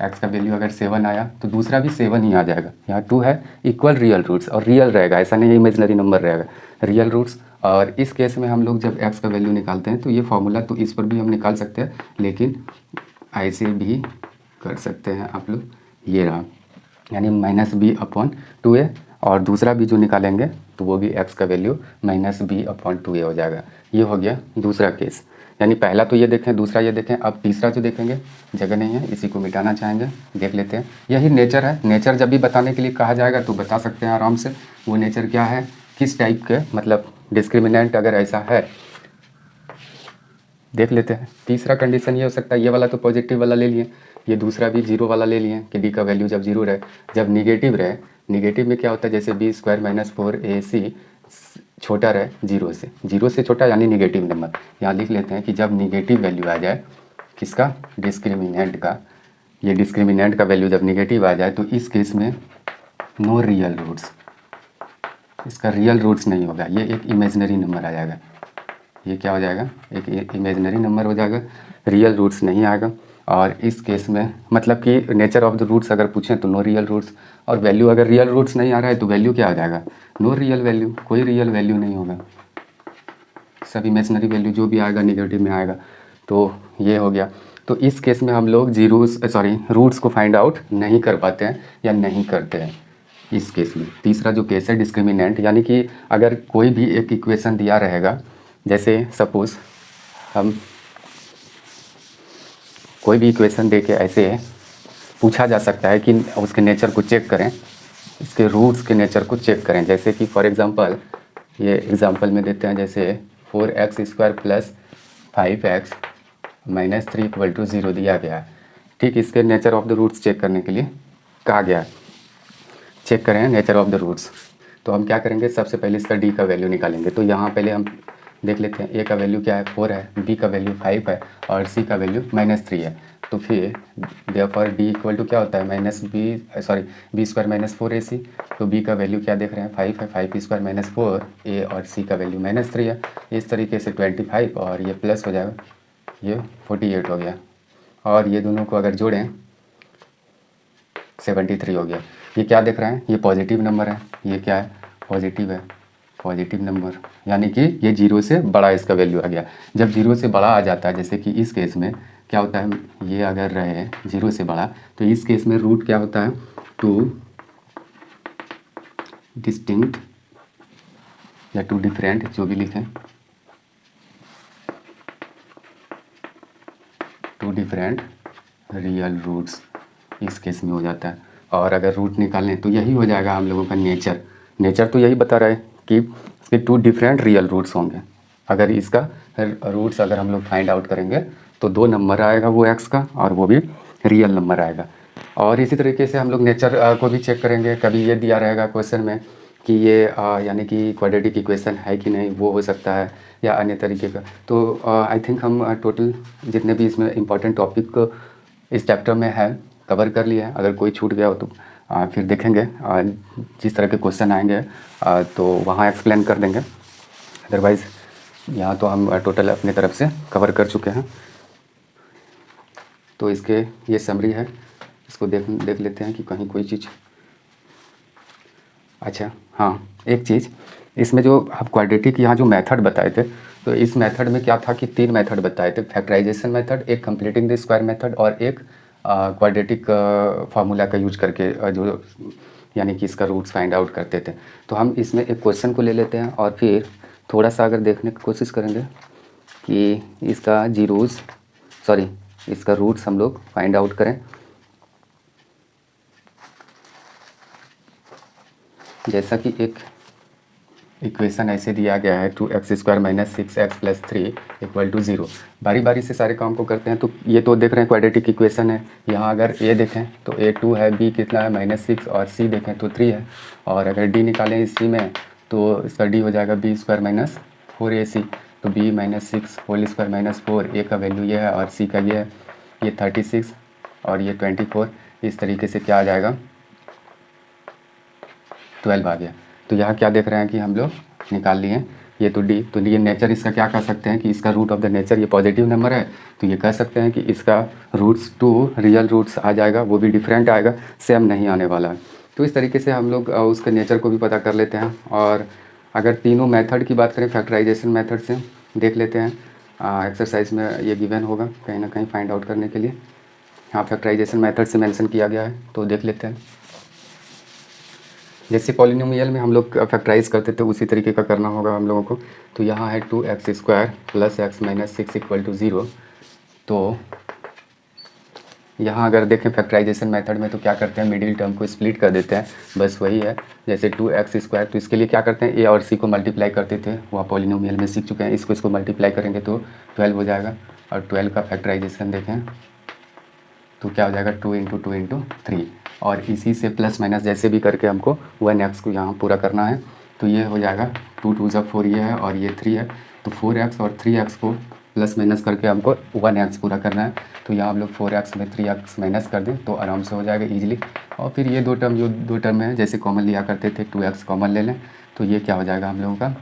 एक्स का वैल्यू अगर 7 आया तो दूसरा भी 7 ही आ जाएगा। यहाँ 2 है, इक्वल रियल रूट्स, और रियल रहेगा, ऐसा नहीं है इमेजनरी नंबर रहेगा, रियल रूट्स। और इस केस में हम लोग जब एक्स का वैल्यू निकालते हैं तो ये फार्मूला तो इस पर भी हम निकाल सकते हैं, लेकिन ऐसे भी कर सकते हैं आप लोग, ये रहा, यानी -b/2a, और दूसरा भी जो निकालेंगे तो वो भी एक्स का वैल्यू -b/2a हो जाएगा। ये हो गया दूसरा केस, यानी पहला तो ये देखें, दूसरा ये देखें। अब तीसरा जो देखेंगे, जगह नहीं है, इसी को मिटाना चाहेंगे, देख लेते हैं। यही नेचर है, नेचर जब भी बताने के लिए कहा जाएगा तो बता सकते हैं आराम से, वो नेचर क्या है, किस टाइप के, मतलब डिस्क्रिमिनेंट अगर ऐसा है, देख लेते हैं। तीसरा कंडीशन ये हो सकता है, ये वाला तो पॉजिटिव वाला ले लिए, ये दूसरा भी जीरो वाला ले लिए कि डी का वैल्यू जब जीरो रहे, जब निगेटिव रहे, निगेटिव में क्या होता है, जैसे b² - 4ac छोटा रहे जीरो से छोटा यानी निगेटिव नंबर। यहाँ लिख लेते हैं कि जब निगेटिव वैल्यू आ जाए किसका, डिस्क्रिमिनेंट का, ये डिस्क्रिमिनेंट का वैल्यू जब निगेटिव आ जाए तो इस केस में नो रियल रूट्स, इसका रियल रूट्स नहीं होगा, ये एक इमेजनरी नंबर आ जाएगा, ये क्या हो जाएगा, एक इमेजनरी नंबर हो जाएगा, रियल रूट्स नहीं आएगा। और इस केस में मतलब कि नेचर ऑफ द रूट्स अगर पूछें तो नो रियल रूट्स, और वैल्यू अगर रियल रूट्स नहीं आ रहा है तो वैल्यू क्या आ जाएगा, नो रियल वैल्यू, कोई रियल वैल्यू नहीं होगा, सब इमेजनरी वैल्यू जो भी आएगा निगेटिव में आएगा। तो ये हो गया। तो इस केस में हम लोग रूट्स को फाइंड आउट नहीं कर पाते हैं या नहीं करते हैं इस केस में। तीसरा जो केस है डिस्क्रिमिनेंट, यानी कि अगर कोई भी एक इक्वेशन दिया रहेगा, जैसे सपोज़ हम कोई भी इक्वेशन दे के ऐसे पूछा जा सकता है कि उसके नेचर को चेक करें, इसके रूट्स के नेचर को चेक करें। जैसे कि फॉर एग्ज़ाम्पल ये एग्ज़ाम्पल में देते हैं, जैसे 4x² + 5x - 3 = 0 दिया गया है। ठीक, इसके nature of the roots check करने के लिए कहा गया है, चेक करें नेचर ऑफ द रूट्स। तो हम क्या करेंगे, सबसे पहले इसका डी का वैल्यू निकालेंगे। तो यहाँ पहले हम देख लेते हैं, ए का वैल्यू क्या है 4 है, बी का वैल्यू 5 है और सी का वैल्यू -3 है। तो फिर देयरफॉर डी इक्वल टू क्या होता है b² - 4ac। तो बी का वैल्यू क्या देख रहे हैं 5 है, 5b² - 4, ए और सी का वैल्यू -3 है। इस तरीके से 25 और ये प्लस हो जाएगा, ये 48 हो गया। और ये दोनों को अगर जोड़ें 73 हो गया। ये क्या देख रहे हैं, ये पॉजिटिव नंबर है, ये क्या है पॉजिटिव है, पॉजिटिव नंबर, यानी कि ये 0 से बड़ा इसका वैल्यू आ गया। जब 0 से बड़ा आ जाता है, जैसे कि इस केस में क्या होता है, ये अगर रहे 0 से बड़ा, तो इस केस में रूट क्या होता है 2 डिस्टिंक्ट या 2 डिफरेंट, जो भी लिखें, 2 डिफरेंट रियल रूट्स इस केस में हो जाता है। और अगर रूट निकालें तो यही हो जाएगा हम लोगों का नेचर तो यही बता रहा है कि इसके 2 डिफरेंट रियल रूट्स होंगे। अगर इसका रूट्स अगर हम लोग फाइंड आउट करेंगे तो 2 नंबर आएगा वो एक्स का, और वो भी रियल नंबर आएगा। और इसी तरीके से हम लोग नेचर को भी चेक करेंगे। कभी ये दिया रहेगा क्वेश्चन में कि ये यानी कि क्वाड्रेटिक इक्वेशन है कि नहीं, वो हो सकता है, या अन्य तरीके का। तो आई थिंक हम टोटल जितने भी इसमें इम्पोर्टेंट टॉपिक इस चैप्टर में है कवर कर लिया है। अगर कोई छूट गया हो तो फिर देखेंगे, जिस तरह के क्वेश्चन आएंगे तो वहाँ एक्सप्लेन कर देंगे। अदरवाइज़ यहाँ तो हम टोटल अपने तरफ से कवर कर चुके हैं। तो इसके ये समरी है, इसको देख लेते हैं कि कहीं कोई चीज़। अच्छा हाँ, एक चीज़ इसमें जो आप क्वाड्रेटिक यहाँ जो मेथड बताए थे, तो इस मेथड में क्या था कि 3 मेथड बताए थे, फैक्टराइजेशन मेथड, एक कंप्लीटिंग द स्क्वायर मेथड, और एक क्वाड्रेटिक फार्मूला का यूज करके जो यानी कि इसका रूट्स फाइंड आउट करते थे। तो हम इसमें एक क्वेश्चन को ले लेते हैं और फिर थोड़ा सा अगर देखने की कोशिश करेंगे कि इसका इसका रूट्स हम लोग फाइंड आउट करें। जैसा कि एक इक्वेशन ऐसे दिया गया है 2x² - 6x + 3 = 0। बारी बारी से सारे काम को करते हैं। तो ये तो देख रहे हैं क्वाड्रेटिक इक्वेशन है। यहाँ अगर a देखें तो a 2 है, b कितना है -6, और c देखें तो 3 है। और अगर d निकालें इसी में तो इसका d हो जाएगा b² - 4ac। तो b - 6 होल स्क्वायर - 4, a का वैल्यू ये है और c का ये है, ये 36 और ये 24। इस तरीके से क्या आ जाएगा 12 आ गया। तो यहाँ क्या देख रहे हैं कि हम लोग निकाल लिए ये तो डी। तो ये नेचर इसका क्या कह सकते हैं कि इसका रूट ऑफ द नेचर ये पॉजिटिव नंबर है। तो ये कह सकते हैं कि इसका रूट्स 2 रियल रूट्स आ जाएगा, वो भी डिफरेंट आएगा, सेम नहीं आने वाला है। तो इस तरीके से हम लोग उसके नेचर को भी पता कर लेते हैं। और अगर तीनों मेथड की बात करें फैक्टराइजेशन मेथड से देख लेते हैं, एक्सरसाइज में ये गिवन होगा कहीं ना कहीं फाइंड आउट करने के लिए। हाँ, फैक्टराइजेशन मेथड से मेंशन किया गया है, तो देख लेते हैं। जैसे पॉलिनोमियल में हम लोग फैक्टराइज करते थे उसी तरीके का करना होगा हम लोगों को। तो यहाँ है 2x² + x - 6 = 0। तो यहाँ अगर देखें फैक्टराइजेशन मेथड में तो क्या करते हैं, मिडिल टर्म को स्प्लिट कर देते हैं, बस वही है। जैसे 2x², तो इसके लिए क्या करते हैं, a और c को मल्टीप्लाई करते थे, वह पॉलिनोमियल में सीख चुके हैं। इसको मल्टीप्लाई करेंगे तो 12 हो जाएगा। और 12 का फैक्टराइजेशन देखें तो क्या हो जाएगा 2 × 2 × 3। और इसी से प्लस माइनस जैसे भी करके हमको 1x को यहाँ पूरा करना है। तो ये हो जाएगा 2 × 2 = 4 ये है और ये 3 है। तो 4x और 3x को प्लस माइनस करके हमको 1x पूरा करना है। तो यहाँ हम लोग 4x में 3x माइनस कर दें तो आराम से हो जाएगा ईजिली। और फिर ये दो टर्म है जैसे कॉमन लिया करते थे, 2x कॉमन ले लें तो ये क्या हो जाएगा हम लोगों का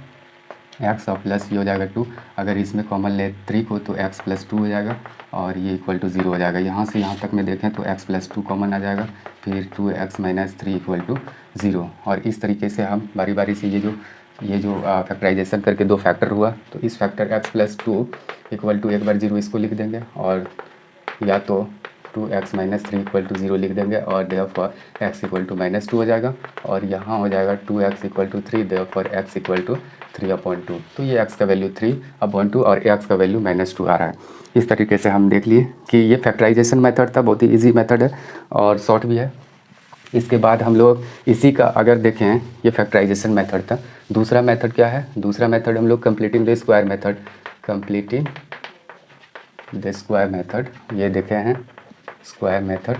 x और प्लस ये हो जाएगा 2। अगर इसमें कॉमन ले 3 को तो x + 2 हो जाएगा और ये = 0 हो जाएगा। यहाँ से यहाँ तक में देखें तो x + 2 कॉमन आ जाएगा, फिर 2x - 3 = 0। और इस तरीके से हम बारी बारी से ये जो ये जो फैक्टराइजेशन करके 2 फैक्टर हुआ, तो इस factor x plus 2 equal to एक बार 0 इसको लिख देंगे, और या तो 2x माइनस 3 इक्वल टू 0 लिख देंगे, और therefore x equal to minus 2 हो जाएगा, और यहाँ हो जाएगा 2x equal to 3, therefore x equal to 3/2। तो ये x का वैल्यू 3/2 और x का वैल्यू -2 आ रहा है। इस तरीके से हम देख लिए कि ये फैक्टराइजेशन मेथड था, बहुत ही ईजी मेथड है और शॉर्ट भी है। इसके बाद हम लोग इसी का अगर देखें, ये फैक्टराइजेशन मेथड था। दूसरा मेथड क्या है? दूसरा मेथड हम लोग completing the square method, completing the square method, ये देखे हैं स्क्वायर मेथड।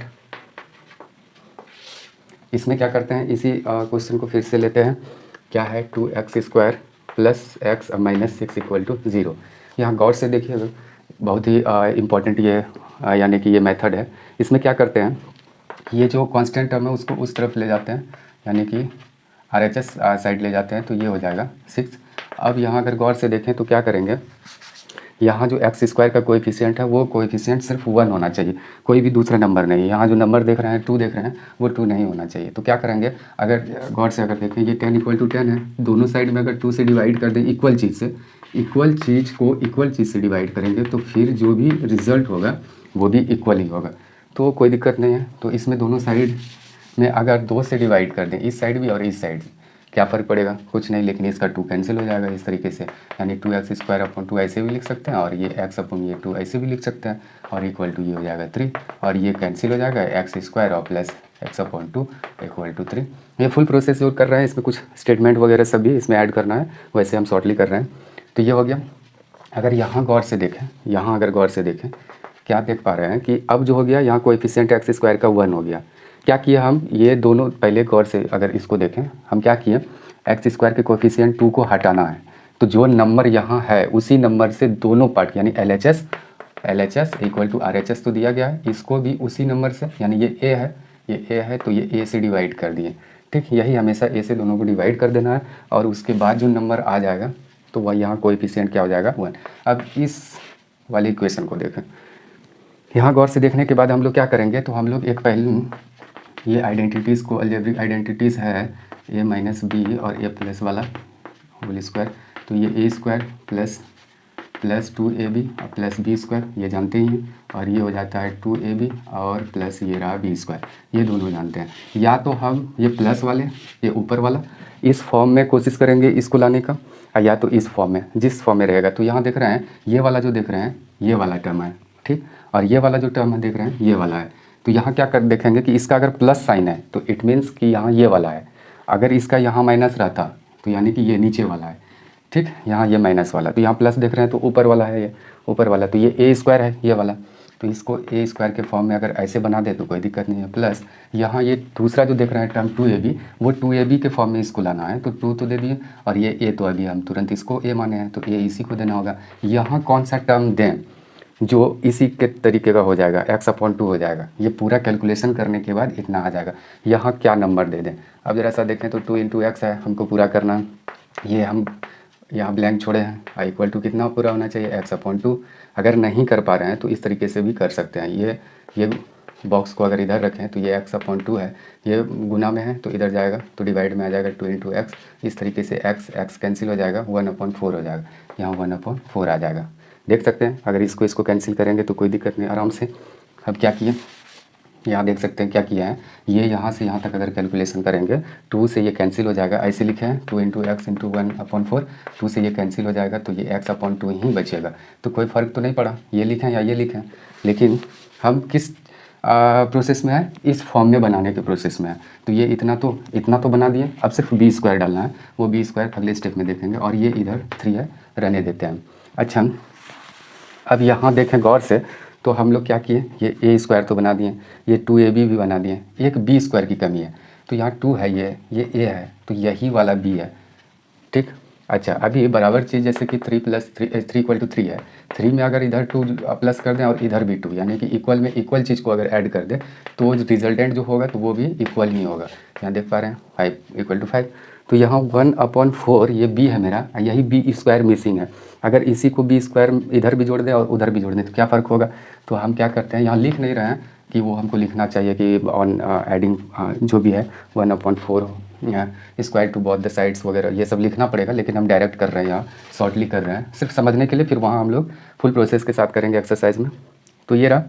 इसमें क्या करते हैं, इसी क्वेश्चन को फिर से लेते हैं। क्या है? 2x² plus x minus 6 equal to 0। यहाँ गौर से देखिएगा, बहुत ही इम्पॉर्टेंट ये यानी कि ये मेथड है। इसमें क्या करते हैं, ये जो कांस्टेंट टर्म है उसको उस तरफ ले जाते हैं, यानी कि RHS साइड ले जाते हैं, तो ये हो जाएगा 6। अब यहाँ अगर गौर से देखें तो क्या करेंगे, यहाँ जो x² का कोएफिशिएंट है वो कोएफिशिएंट सिर्फ 1 होना चाहिए, कोई भी दूसरा नंबर नहीं। यहाँ जो नंबर देख रहे हैं 2 देख रहे हैं, वो 2 नहीं होना चाहिए। तो क्या करेंगे, अगर गौर से अगर देखें, ये 10 इक्वल टू 10 है, दोनों साइड में अगर 2 से डिवाइड कर दें इक्वल चीज़ से, इक्वल चीज़ को इक्वल चीज़ से डिवाइड करेंगे तो फिर जो भी रिजल्ट होगा वो भी इक्वल ही होगा, तो कोई दिक्कत नहीं है। तो इसमें दोनों साइड में अगर 2 से डिवाइड कर दें, इस साइड भी और इस साइड, क्या फ़र्क पड़ेगा? कुछ नहीं, लेकिन इसका 2 कैंसिल हो जाएगा इस तरीके से, यानी 2x² ऐसे भी लिख सकते हैं, और ये x/2 ऐसे भी लिख सकते हैं, और इक्वल टू ये हो जाएगा 3, और ये कैंसिल हो जाएगा, x² और प्लस x/2 इक्वल टू 3। ये फुल प्रोसेस जो कर रहे हैं, इसमें कुछ स्टेटमेंट वगैरह सब भी इसमें ऐड करना है, वैसे हम शॉर्टली कर रहे हैं। तो ये हो गया। अगर यहाँ गौर से देखें, यहाँ अगर गौर से देखें, क्या देख पा रहे हैं कि अब जो हो गया, यहाँ कोएफिशिएंट x² का 1 हो गया। क्या किया हम, ये दोनों पहले गौर से अगर इसको देखें, हम क्या किए, x² के कोएफिशिएंट 2 को हटाना है, तो जो नंबर यहाँ है उसी नंबर से दोनों पार्ट, यानी LHS इक्वल टू RHS तो दिया गया है, इसको भी उसी नंबर से, यानी ये a है, ये a है, तो ये a से डिवाइड कर दिए। ठीक, यही हमेशा a से दोनों को डिवाइड कर देना है, और उसके बाद जो नंबर आ जाएगा तो वह यहाँ कोएफिशिएंट क्या हो जाएगा, 1। अब इस वाली इक्वेशन को देखें, यहाँ गौर से देखने के बाद हम लोग क्या करेंगे, तो हम लोग एक पहलू, ये आइडेंटिटीज़ को, अलजेब्रिक आइडेंटिटीज़ है a माइनस बी और a प्लस वाला होल स्क्वायर, तो ये a² प्लस 2ab और प्लस b², ये जानते ही हैं, और ये हो जाता है 2ab और प्लस ये रहा b², ये दोनों जानते हैं। या तो हम ये प्लस वाले, ये ऊपर वाला, इस फॉर्म में कोशिश करेंगे इसको लाने का, या तो इस फॉर्म में, जिस फॉर्म में रहेगा। तो यहाँ देख रहे हैं, ये वाला जो देख रहे हैं ये वाला टर्म है, ठीक, और ये वाला जो टर्म है देख रहे हैं ये वाला है। तो यहाँ क्या कर देखेंगे कि इसका अगर प्लस साइन है तो इट मीन्स कि यहाँ ये वाला है, अगर इसका यहाँ माइनस रहता तो यानी कि ये नीचे वाला है, ठीक, यहाँ ये माइनस वाला, तो यहाँ प्लस देख रहे हैं तो ऊपर वाला है, ये ऊपर वाला, तो ये a² है ये वाला, तो इसको a² के फॉर्म में अगर ऐसे बना दे तो कोई दिक्कत नहीं है। प्लस यहाँ ये दूसरा जो देख रहे हैं टर्म 2ab, वो 2ab के फॉर्म में इसको लाना है, तो 2 तो दे दिए, और ये a तो अभी हम तुरंत इसको a माने हैं, तो a इसी को देना होगा। यहाँ कौन सा टर्म दें जो इसी के तरीके का हो जाएगा, x/2 हो जाएगा। ये पूरा कैलकुलेशन करने के बाद इतना आ जाएगा। यहाँ क्या नंबर दे दें, अब ज़रा सा देखें तो 2 × x है, हमको पूरा करना है, ये हम यहाँ ब्लैंक छोड़े हैं, इक्वल टू कितना पूरा होना चाहिए, x/2। अगर नहीं कर पा रहे हैं तो इस तरीके से भी कर सकते हैं। ये बॉक्स को अगर इधर रखें तो ये x/2 है, ये गुना में है तो इधर जाएगा तो डिवाइड में आ जाएगा 2 × x। इस तरीके से x कैंसिल हो जाएगा, 1/4 हो जाएगा, यहाँ 1/4 आ जाएगा। देख सकते हैं, अगर इसको कैंसिल करेंगे तो कोई दिक्कत नहीं, आराम से। अब क्या किए, यहाँ देख सकते हैं क्या किया है, ये यहाँ से यहाँ तक अगर कैलकुलेशन करेंगे, 2 से ये कैंसिल हो जाएगा, ऐसे लिखे हैं 2 × x × 1/4, 2 से ये कैंसिल हो जाएगा तो ये x/2 ही बचेगा। तो कोई फ़र्क तो नहीं पड़ा ये लिखें या ये लिखें, लेकिन हम किस प्रोसेस में है, इस फॉर्म में बनाने के प्रोसेस में है। तो ये इतना तो बना दिए, अब सिर्फ b² डालना है, वो b² अगले स्टेप में देखेंगे, और ये इधर 3 है, रहने देते हैं। अच्छा, अब यहाँ देखें गौर से, तो हम लोग क्या किए, ये a² तो बना दिए, ये 2ab भी बना दिए, एक b² की कमी है, तो यहाँ 2 है, ये a है, तो यही वाला b है, ठीक। अच्छा, अभी बराबर चीज़ जैसे कि 3 = 3 है, 3 में अगर इधर 2 प्लस कर दें और इधर भी 2, यानी कि इक्वल में इक्वल चीज़ को अगर ऐड कर दें तो रिजल्टेंट जो होगा तो वो भी इक्वल ही होगा। यहाँ देख पा रहे हैं 5 = 5, तो यहाँ 1/4 ये b है मेरा, यही b² मिसिंग है। अगर इसी को b² इधर भी जोड़ दें और उधर भी जोड़ दें तो क्या फ़र्क होगा, तो हम क्या करते हैं, यहाँ लिख नहीं रहे हैं कि वो हमको लिखना चाहिए कि ऑन एडिंग जो भी है 1/4 square to both the sides वगैरह ये सब लिखना पड़ेगा, लेकिन हम डायरेक्ट कर रहे हैं यहाँ, शॉर्टली कर रहे हैं सिर्फ समझने के लिए, फिर वहाँ हम लोग फुल प्रोसेस के साथ करेंगे एक्सरसाइज में। तो ये रहा।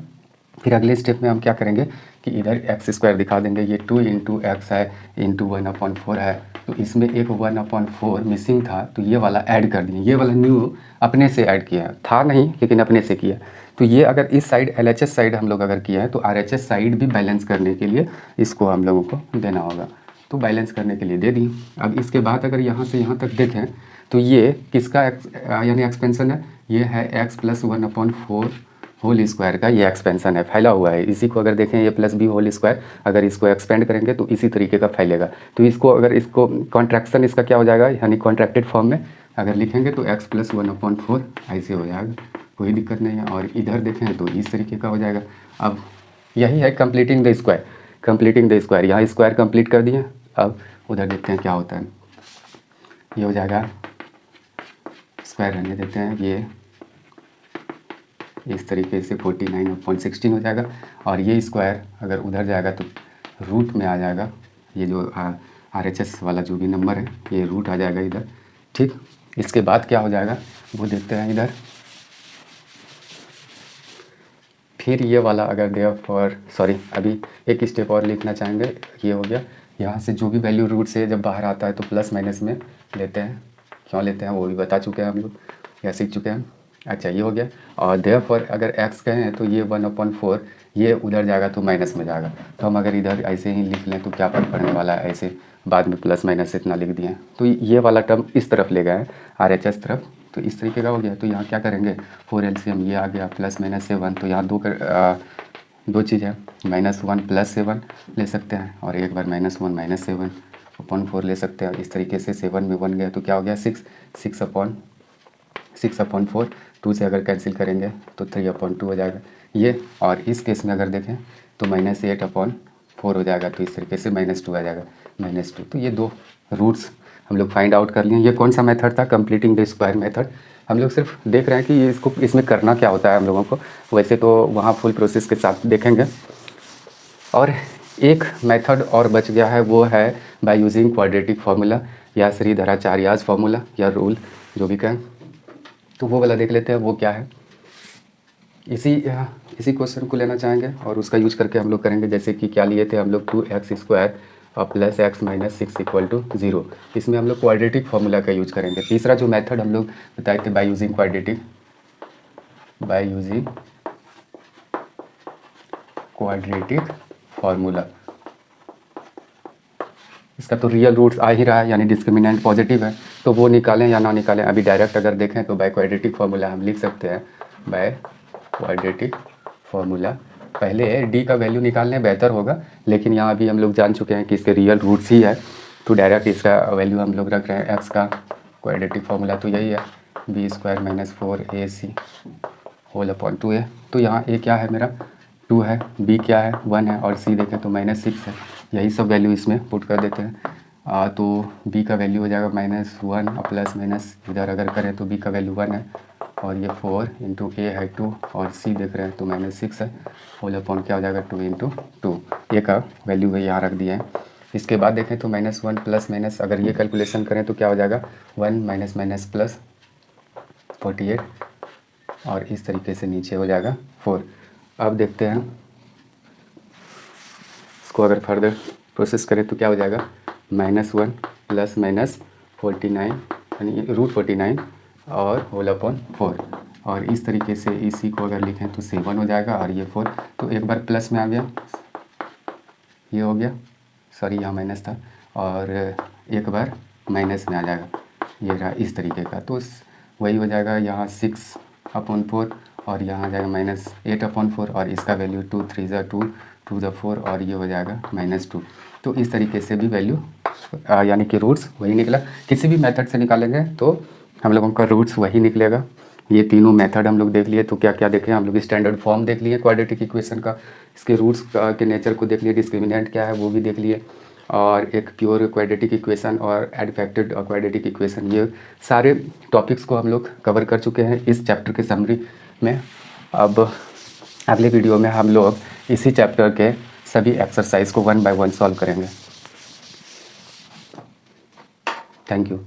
फिर अगले स्टेप में हम क्या करेंगे कि इधर एक्स स्क्वायर दिखा देंगे, ये 2 इंटू एक्स है इंटू 1/4 है, तो इसमें एक 1/4 मिसिंग था, तो ये वाला ऐड कर दिए, ये वाला न्यू अपने से ऐड किया था नहीं लेकिन अपने से किया। तो ये अगर इस साइड LHS साइड हम लोग अगर किया है तो RHS साइड भी बैलेंस करने के लिए इसको हम लोगों को देना होगा, तो बैलेंस करने के लिए दे दी। अब इसके बाद अगर यहाँ से यहाँ तक देखें तो ये किसका यानी एक्सपेंसन है, ये है x + 1/4 होल स्क्वायर का ये एक्सपेंसन है, फैला हुआ है। इसी को अगर देखें ये +b होल स्क्वायर, अगर इसको एक्सपेंड करेंगे तो इसी तरीके का फैलेगा। तो इसको अगर इसको कॉन्ट्रैक्शन इसका क्या हो जाएगा, यानी कॉन्ट्रैक्टेड फॉर्म में अगर लिखेंगे तो x + 1/4 ऐसे हो जाएगा, कोई दिक्कत नहीं है। और इधर देखें तो इस तरीके का हो जाएगा। अब यही है completing the square, completing the square, यहाँ स्क्वायर कंप्लीट कर दिए। अब उधर देखते हैं क्या होता है, ये हो जाएगा स्क्वायर रहने देते हैं, ये इस तरीके से 49/16 हो जाएगा। और ये स्क्वायर अगर उधर जाएगा तो रूट में आ जाएगा, ये जो RHS वाला जो भी नंबर है ये रूट आ जाएगा इधर, ठीक। इसके बाद क्या हो जाएगा वो देखते हैं इधर। फिर ये वाला अगर देयरफॉर अभी एक स्टेप और लिखना चाहेंगे, ये हो गया। यहाँ से जो भी वैल्यू रूट से जब बाहर आता है तो प्लस माइनस में लेते हैं, क्यों लेते हैं वो भी बता चुके हैं हम लोग या सीख चुके हैं। अच्छा ये हो गया। और देयरफॉर अगर x कहें तो ये 1/4 ये उधर जाएगा तो माइनस में जाएगा, तो हम अगर इधर ऐसे ही लिख लें तो क्या फर्क पड़ने वाला है, ऐसे बाद में प्लस माइनस इतना लिख दिए। तो ये वाला टर्म इस तरफ ले गए हैं RHS तरफ, तो इस तरीके का हो गया। तो यहाँ क्या करेंगे 4 LCM ये आ गया +-7, तो यहाँ दो चीज़ है, -1 + 7 ले सकते हैं और एक बार -1 - 7/4 ले सकते हैं। इस तरीके से 7 में 1 गया तो क्या हो गया 6/4, 2 से अगर कैंसिल करेंगे तो 3/2 हो जाएगा ये। और इस केस में अगर देखें तो -8/4 हो जाएगा, तो इस तरीके से -2 आ जाएगा, -2। तो ये दो रूट्स हम लोग फाइंड आउट कर लिए। ये कौन सा मेथड था, कंप्लीटिंग द स्क्वायर मेथड। हम लोग सिर्फ देख रहे हैं कि ये इसमें करना क्या होता है हम लोगों को, वैसे तो वहाँ फुल प्रोसेस के साथ देखेंगे। और एक मेथड और बच गया है, वो है बाय यूजिंग क्वाड्रेटिक फार्मूला या श्रीधराचार्याज फार्मूला या रूल जो भी कहें, तो वो वाला देख लेते हैं वो क्या है। इसी क्वेश्चन को लेना चाहेंगे और उसका यूज करके हम लोग करेंगे। जैसे कि क्या लिए थे हम लोग 2x² और +x - 6 = 0। इसमें हम लोग क्वाड्रेटिक फार्मूला का यूज करेंगे। तीसरा जो मेथड हम लोग बताए थे बाय यूजिंग क्वाड्रेटिक फार्मूला, इसका तो रियल रूट्स आ ही रहा है, यानी डिस्क्रिमिनेंट पॉजिटिव है, तो वो निकालें या ना निकालें। अभी डायरेक्ट अगर देखें तो बाय क्वाड्रेटिक फार्मूला हम लिख सकते हैं, बाय क्वाड्रेटिक फार्मूला पहले d का वैल्यू निकालने बेहतर होगा, लेकिन यहाँ अभी हम लोग जान चुके हैं कि इसके रियल रूट्स ही है, तो डायरेक्ट इसका वैल्यू हम लोग रख रहे हैं। x का क्वाड्रेटिक फार्मूला तो यही है b² - 4ac होल/2a। तो यहाँ a क्या है मेरा 2 है, b क्या है 1 है और c देखें तो -6 है। यही सब वैल्यू इसमें पुट कर देते हैं। तो b का वैल्यू हो जाएगा -1 और प्लस माइनस इधर अगर करें तो b का वैल्यू 1 है और ये 4 इंटू a है 2 और c देख रहे हैं तो -6 है, होल/ क्या हो जाएगा 2 इंटू 2, ए का वैल्यू है यहाँ रख दिए हैं। इसके बाद देखें तो -1 प्लस माइनस अगर ये कैलकुलेशन करें तो क्या हो जाएगा 1 माइनस प्लस 48 और इस तरीके से नीचे हो जाएगा 4। अब देखते हैं इसको अगर फर्दर प्रोसेस करें तो क्या हो जाएगा -1 प्लस माइनस 49 यानी √49 और होल/4 और इस तरीके से इसी को अगर लिखें तो 7 हो जाएगा और ये 4। तो एक बार प्लस में आ गया, ये हो गया, सॉरी यहाँ माइनस था, और एक बार माइनस में आ जाएगा, ये रहा इस तरीके का। तो वही हो जाएगा यहाँ 6/4 और यहाँ आ जाएगा -8/4 और इसका वैल्यू 2 3 × 2 2 × 4 और ये हो जाएगा -2। तो इस तरीके से भी वैल्यू यानी कि रूट्स वही निकला। किसी भी मेथड से निकालेंगे तो हम लोगों का रूट्स वही निकलेगा। ये तीनों मेथड हम लोग देख लिए। तो क्या क्या देखे हम लोग, स्टैंडर्ड फॉर्म देख लिए क्वाड्रेटिक इक्वेशन का, इसके रूट्स के नेचर को देख लिए, डिस्क्रिमिनेंट क्या है वो भी देख लिए, और एक प्योर क्वाड्रेटिक इक्वेशन और एडफेक्टेड क्वाड्रेटिक इक्वेशन, ये सारे टॉपिक्स को हम लोग कवर कर चुके हैं इस चैप्टर के समरी में। अब अगले वीडियो में हम लोग इसी चैप्टर के सभी एक्सरसाइज को 1 बाय 1 सॉल्व करेंगे। Thank you.